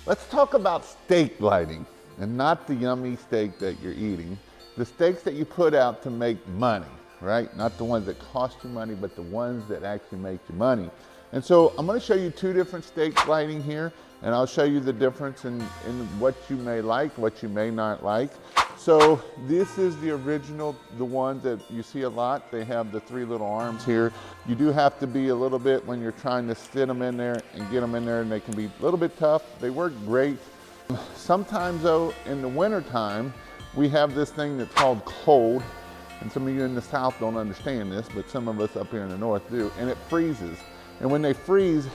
Let's talk about steak lighting, and not the yummy steak that you're eating. The steaks that you put out to make money, right? Not the ones that cost you money, but the ones that actually make you money. And so I'm going to show you two different steak lighting here, and I'll show you the difference in what you may like, what you may not like. So this is the original, the ones that you see a lot. They have the three little arms here. You do have to be a little bit when you're trying to sit them in there and get them in there, and they can be a little bit tough. They work great. Sometimes though, in the winter time, we have this thing that's called cold. And some of you in the South don't understand this, but some of us up here in the North do. And it freezes. And when they freeze,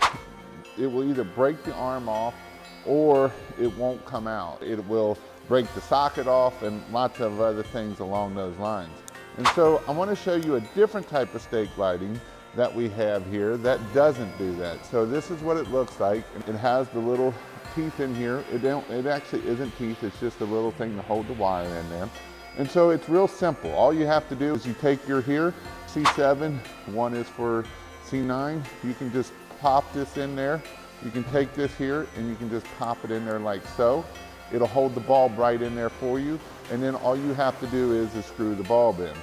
it will either break the arm off or it won't come out. It will break the socket off and lots of other things along those lines. And so I want to show you a different type of steak lighting that we have here that doesn't do that. So this is what it looks like. It has the little teeth in here. It actually isn't teeth, it's just a little thing to hold the wire in there. And so it's real simple. All you have to do is you take your here, C7, one is for C9. You can just pop this in there. You can take this here and you can just pop it in there like so. It'll hold the bulb right in there for you. And then all you have to do is screw the bulb in.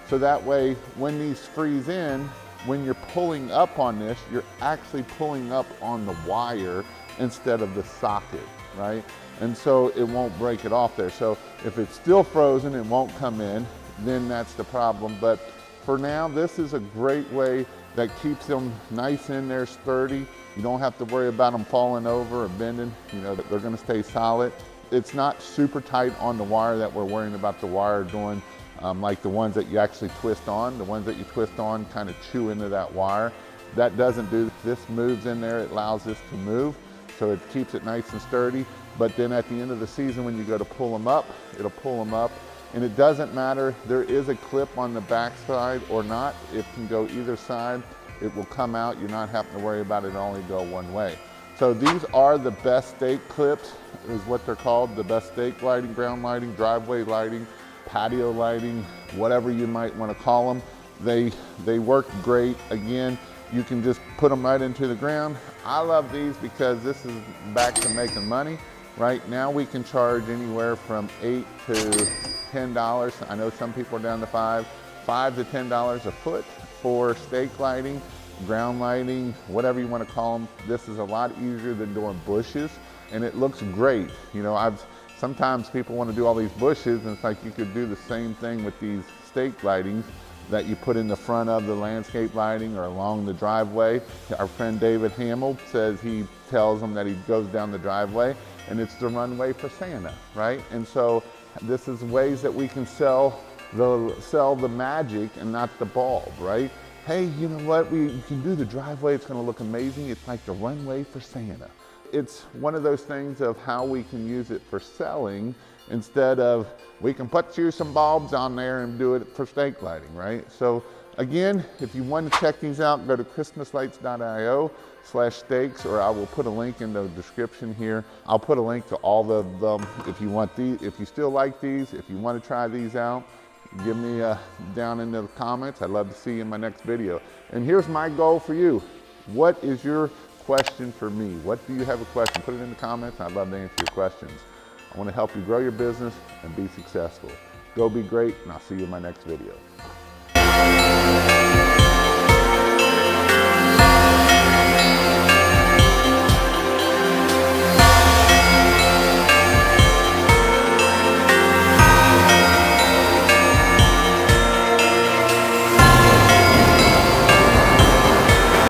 So that way, when these freeze in, when you're pulling up on this, you're actually pulling up on the wire instead of the socket, right? And so it won't break it off there. So if it's still frozen and won't come in, then that's the problem. But for now, this is a great way that keeps them nice in there, sturdy. You don't have to worry about them falling over or bending. You know, they're gonna stay solid. It's not super tight on the wire that we're worrying about the wire doing, like the ones that you actually twist on. The ones that you twist on kind of chew into that wire. That doesn't do, this moves in there, it allows this to move, so it keeps it nice and sturdy. But then at the end of the season, when you go to pull them up, it'll pull them up. And it doesn't matter, there is a clip on the back side or not. It can go either side. It will come out. You're not having to worry about it. It'll only go one way. So these are the best steak clips, is what they're called. The best steak lighting, ground lighting, driveway lighting, patio lighting, whatever you might want to call them. They work great. Again, you can just put them right into the ground. I love these because this is back to making money. Right now we can charge anywhere from $8 to $10. I know some people are down to $5 to $10 a foot for steak lighting, ground lighting, whatever you want to call them. This is a lot easier than doing bushes, and it looks great. You know, sometimes people want to do all these bushes, and it's like you could do the same thing with these steak lightings that you put in the front of the landscape lighting or along the driveway. Our friend David Hamill says he tells them that he goes down the driveway and it's the runway for Santa, right? And so this is ways that we can sell the magic and not the bulb, right? Hey, you know what? You can do the driveway, it's gonna look amazing. It's like the runway for Santa. It's one of those things of how we can use it for selling instead of, we can put you some bulbs on there and do it for steak lighting, right? So again, if you want to check these out, go to christmaslights.io/steaks, or I will put a link in the description here. I'll put a link to all of them if you want these, if you still like these, if you want to try these out, give me down in the comments. I'd love to see you in my next video. And here's my goal for you. What is your question for me? What do you have a question? Put it in the comments. I'd love to answer your questions. I want to help you grow your business and be successful. Go be great, and I'll see you in my next video.